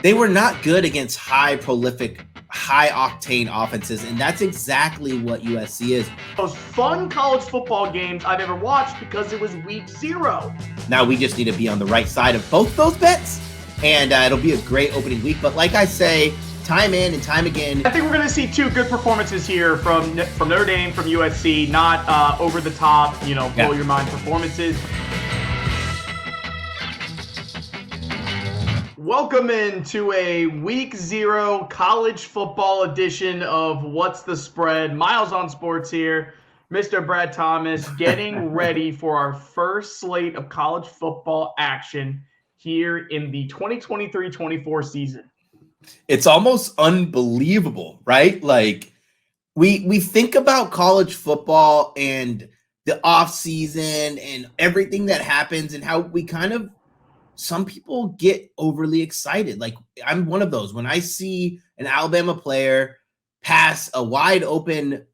They were not good against high prolific, high octane offenses, and that's exactly what USC is. Most fun college football games I've ever watched because it was week 0. Now we just need to be on the right side of both those bets, and it'll be a great opening week. But like I say, time in and time again, I think we're going to see 2 good performances here from Notre Dame, from USC, not over the top, blow your mind performances. Welcome into a week 0 college football edition of What's the Spread? Miles on Sports here, Mr. Brad Thomas, getting ready for our first slate of college football action here in the 2023-24 season. It's almost unbelievable, right? Like we think about college football and the off season and everything that happens and how we kind of, some people get overly excited. Like I'm one of those. When I see an Alabama player pass a wide open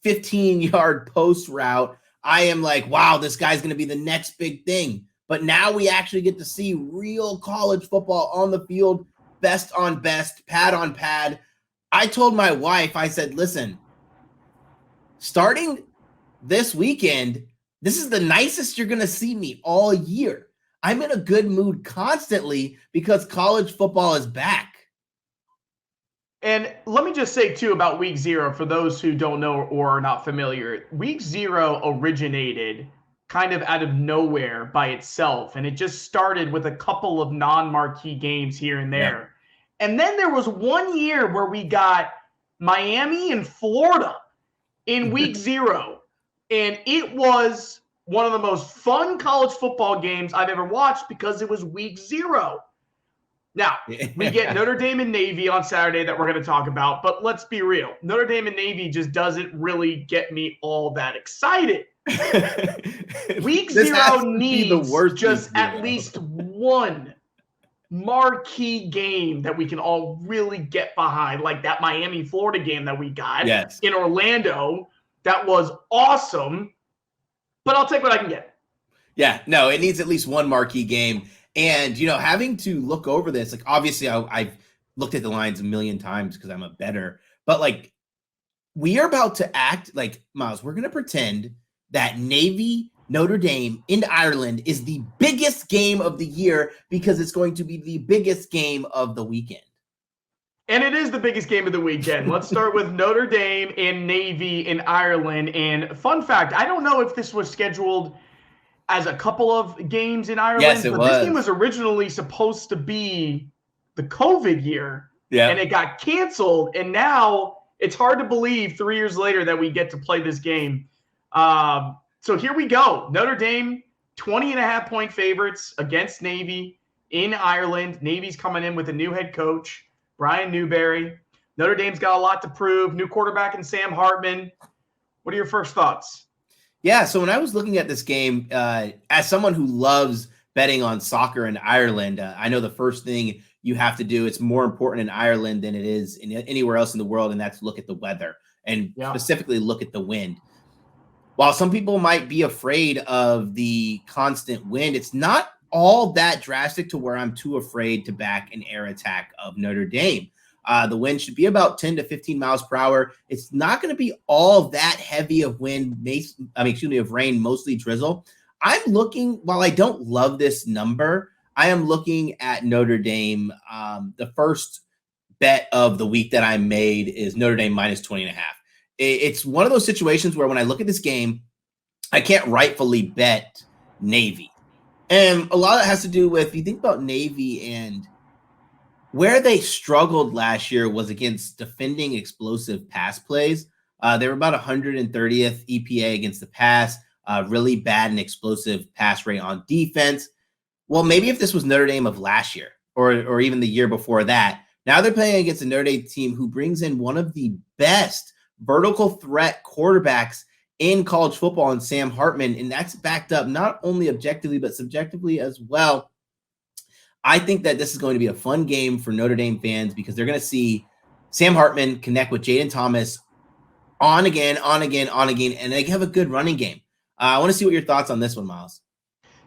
15-yard post route, I am like, wow, this guy's going to be the next big thing. But now we actually get to see real college football on the field, best on best, pad on pad. I told my wife, I said, listen, starting this weekend, this is the nicest you're going to see me all year. I'm in a good mood constantly because college football is back. And let me just say, too, about week 0, for those who don't know or are not familiar, week 0 originated kind of out of nowhere by itself. And it just started with a couple of non-marquee games here and there. Yeah. And then there was one year where we got Miami and Florida in week 0. And it was one of the most fun college football games I've ever watched because it was week 0. Now, we get Notre Dame and Navy on Saturday that we're going to talk about, but let's be real. Notre Dame and Navy just doesn't really get me all that excited. Week 0 needs just at least one marquee game that we can all really get behind, like that Miami-Florida game that we got in Orlando. That was awesome. But I'll take what I can get. Yeah, no, it needs at least one marquee game. And, having to look over this, like, obviously I've looked at the lines a million times because I'm a bettor. But, like, we are about to act like, Miles, we're going to pretend that Navy, Notre Dame in Ireland is the biggest game of the year because it's going to be the biggest game of the weekend. And it is the biggest game of the weekend. Let's start with Notre Dame and Navy in Ireland. And fun fact, I don't know if this was scheduled as a couple of games in Ireland. Yes, it was. This game was originally supposed to be the COVID year. Yeah. And it got canceled. And now it's hard to believe 3 years later that we get to play this game. So here we go. Notre Dame, 20.5-point favorites against Navy in Ireland. Navy's coming in with a new head coach, Brian Newberry. Notre Dame's got a lot to prove. New quarterback in Sam Hartman. What are your first thoughts? Yeah, so when I was looking at this game, as someone who loves betting on soccer in Ireland, I know the first thing you have to do, it's more important in Ireland than it is in anywhere else in the world, and that's look at the weather and specifically look at the wind. While some people might be afraid of the constant wind, it's not all that drastic to where I'm too afraid to back an air attack of Notre Dame. The wind should be about 10 to 15 miles per hour. It's not going to be all that heavy of wind, of rain, mostly drizzle. I'm looking, while I don't love this number, I am looking at Notre Dame. The first bet of the week that I made is Notre Dame minus 20.5. It's one of those situations where when I look at this game, I can't rightfully bet Navy. And a lot of it has to do with, you think about Navy and where they struggled last year was against defending explosive pass plays. They were about 130th EPA against the pass, really bad and explosive pass rate on defense. Well, maybe if this was Notre Dame of last year or even the year before that, now they're playing against a Notre Dame team who brings in one of the best vertical threat quarterbacks in college football in Sam Hartman, and that's backed up not only objectively but subjectively as well. I think that this is going to be a fun game for Notre Dame fans because they're going to see Sam Hartman connect with Jaden Thomas on again, and they have a good running game. I want to see what your thoughts on this one, Miles.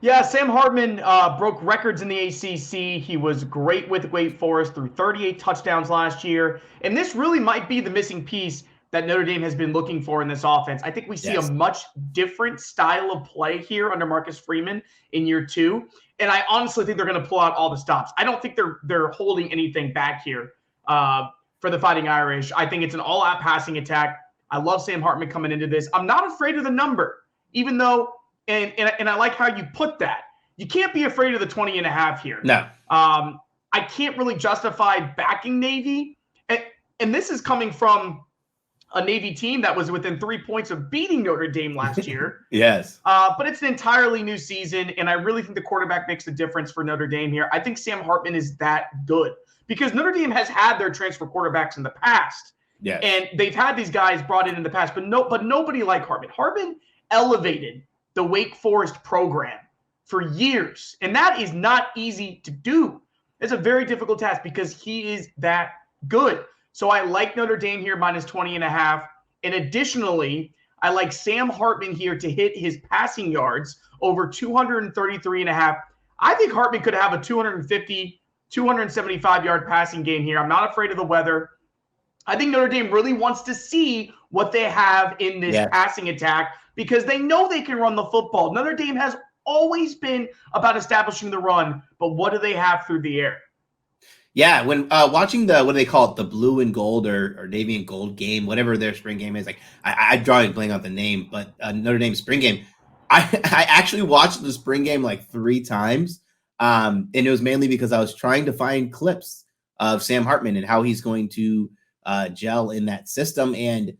Yeah, Sam Hartman broke records in the ACC. He was great with Wake Forest, threw 38 touchdowns last year. And this really might be the missing piece that Notre Dame has been looking for in this offense. I think we see a Yes. much different style of play here under Marcus Freeman in year 2. And I honestly think they're going to pull out all the stops. I don't think they're holding anything back here for the Fighting Irish. I think it's an all-out passing attack. I love Sam Hartman coming into this. I'm not afraid of the number, even though and I like how you put that. You can't be afraid of the 20.5 here. No. I can't really justify backing Navy. And this is coming from a Navy team that was within 3 points of beating Notre Dame last year. Yes. But it's an entirely new season, and I really think the quarterback makes the difference for Notre Dame here. I think Sam Hartman is that good because Notre Dame has had their transfer quarterbacks in the past. Yes. And they've had these guys brought in the past, but nobody like Hartman. Hartman elevated the Wake Forest program for years. And that is not easy to do. It's a very difficult task because he is that good. So I like Notre Dame here minus 20.5. And additionally, I like Sam Hartman here to hit his passing yards over 233.5. I think Hartman could have a 250, 275-yard passing game here. I'm not afraid of the weather. I think Notre Dame really wants to see what they have in this passing attack because they know they can run the football. Notre Dame has always been about establishing the run, but what do they have through the air? Yeah, when watching the, what do they call it, the blue and gold or navy and gold game, whatever their spring game is, like I draw a blank on the name, but Notre Dame spring game, I actually watched the spring game like 3 times, and it was mainly because I was trying to find clips of Sam Hartman and how he's going to gel in that system, and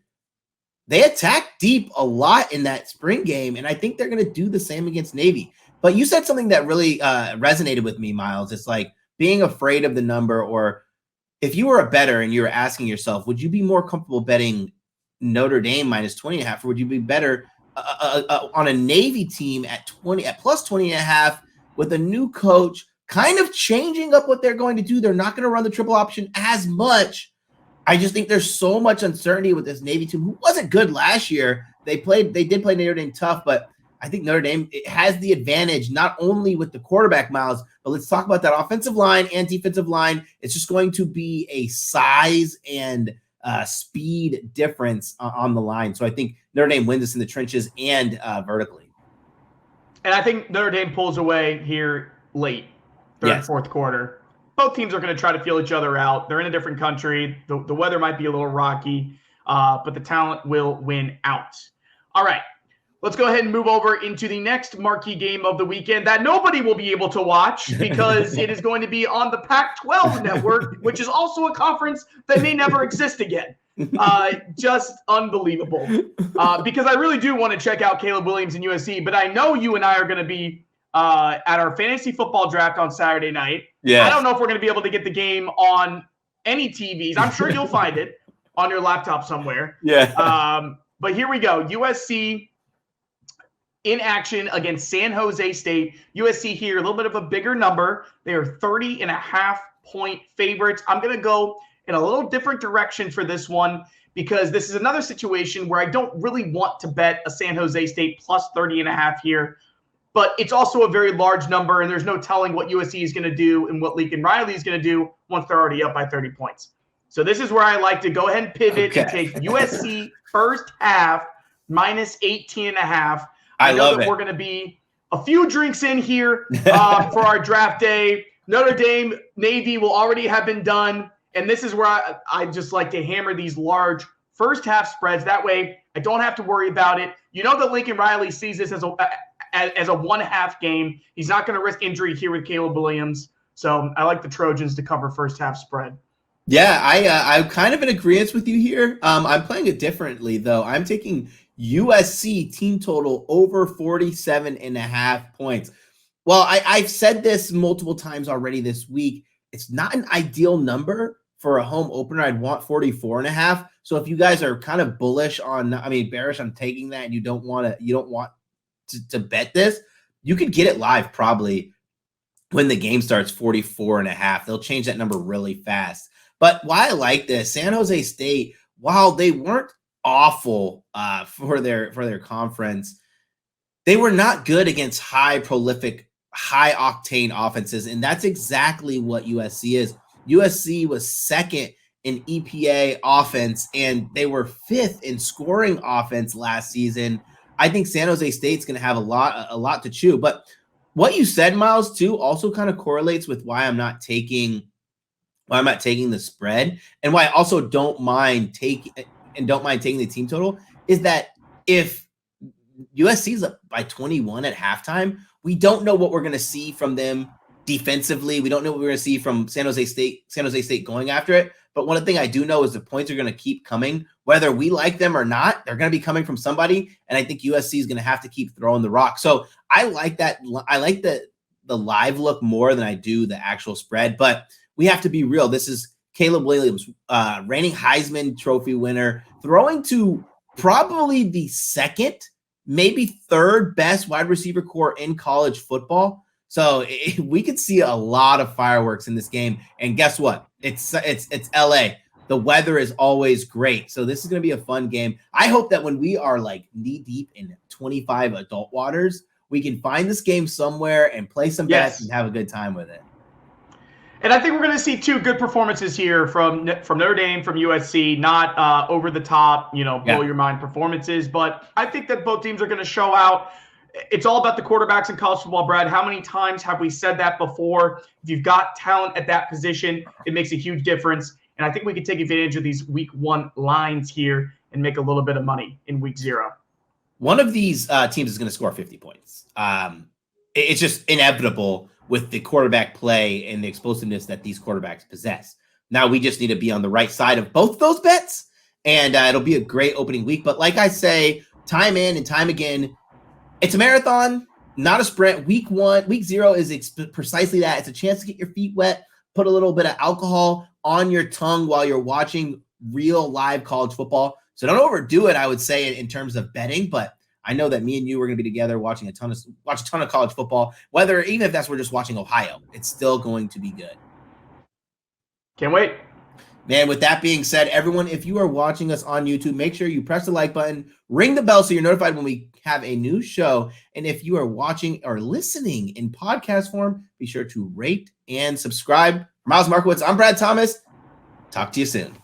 they attack deep a lot in that spring game, and I think they're going to do the same against Navy. But you said something that really resonated with me, Miles. It's like being afraid of the number, or if you were a bettor and you were asking yourself, would you be more comfortable betting Notre Dame minus 20.5, or would you be better on a Navy team at plus 20.5 with a new coach kind of changing up what they're going to do? They're not going to run the triple option as much. I just think there's so much uncertainty with this Navy team who wasn't good last year. They did play Notre Dame tough, but I think Notre Dame has the advantage not only with the quarterback, Miles, but let's talk about that offensive line and defensive line. It's just going to be a size and speed difference on the line. So I think Notre Dame wins this in the trenches and vertically. And I think Notre Dame pulls away here late, third, fourth quarter. Both teams are going to try to feel each other out. They're in a different country. The weather might be a little rocky, but the talent will win out. All right, let's go ahead and move over into the next marquee game of the weekend that nobody will be able to watch because it is going to be on the Pac-12 network, which is also a conference that may never exist again. Just unbelievable. Because I really do want to check out Caleb Williams and USC, but I know you and I are going to be at our fantasy football draft on Saturday night. Yeah. I don't know if we're going to be able to get the game on any TVs. I'm sure you'll find it on your laptop somewhere. Yeah. But here we go. USC in action against San Jose State. USC here, a little bit of a bigger number. They are 30.5-point favorites. I'm going to go in a little different direction for this one because this is another situation where I don't really want to bet a San Jose State plus 30.5 here. But it's also a very large number, and there's no telling what USC is going to do and what Lincoln Riley is going to do once they're already up by 30 points. So this is where I like to go ahead and pivot and take USC first half minus 18.5. I know that we're going to be a few drinks in here for our draft day. Notre Dame, Navy will already have been done. And this is where I just like to hammer these large first half spreads. That way I don't have to worry about it. You know that Lincoln Riley sees this as a one-half game. He's not going to risk injury here with Caleb Williams. So I like the Trojans to cover first half spread. Yeah, I'm kind of in agreement with you here. I'm playing it differently, though. I'm taking USC team total over 47.5 points. Well, I've said this multiple times already this week. It's not an ideal number for a home opener. I'd want 44.5. So if you guys are kind of bearish on taking that and you don't want to bet this, you could get it live probably when the game starts 44.5. They'll change that number really fast. But why I like this, San Jose State, while they weren't awful for their conference, they were not good against high prolific, high octane offenses. And that's exactly what USC is. USC was second in EPA offense, and they were fifth in scoring offense last season. I think San Jose State's going to have a lot to chew. But what you said, Miles, too, also kind of correlates with why I'm not taking the spread, and why I also don't mind taking the team total, is that if USC's up by 21 at halftime, we don't know what we're going to see from them defensively. We don't know what we're going to see from San Jose State going after it. But one thing I do know is the points are going to keep coming, whether we like them or not. They're going to be coming from somebody, and I think USC is going to have to keep throwing the rock. So I like that. I like the live look more than I do the actual spread. But we have to be real. This is Caleb Williams, reigning Heisman Trophy winner, throwing to probably the second, maybe third best wide receiver core in college football. So we could see a lot of fireworks in this game. And guess what? It's LA. The weather is always great. So this is going to be a fun game. I hope that when we are like knee deep in 25 adult waters, we can find this game somewhere and play some bets and have a good time with it. And I think we're going to see two good performances here from Notre Dame, from USC, not over the top, blow your mind performances. But I think that both teams are going to show out. It's all about the quarterbacks in college football, Brad. How many times have we said that before? If you've got talent at that position, it makes a huge difference. And I think we can take advantage of these week 1 lines here and make a little bit of money in week 0. One of these teams is going to score 50 points. It's just inevitable with the quarterback play and the explosiveness that these quarterbacks possess. Now we just need to be on the right side of both those bets, and it'll be a great opening week. But like I say, time in and time again, it's a marathon, not a sprint. Week 0 is precisely that. It's a chance to get your feet wet, put a little bit of alcohol on your tongue while you're watching real live college football. So don't overdo it, I would say, in terms of betting. But I know that me and you are going to be together watching a ton of college football, even if we're just watching Ohio. It's still going to be good. Can't wait. Man, with that being said, everyone, if you are watching us on YouTube, make sure you press the like button, ring the bell so you're notified when we have a new show. And if you are watching or listening in podcast form, be sure to rate and subscribe. For Miles Markiewicz, I'm Brad Thomas. Talk to you soon.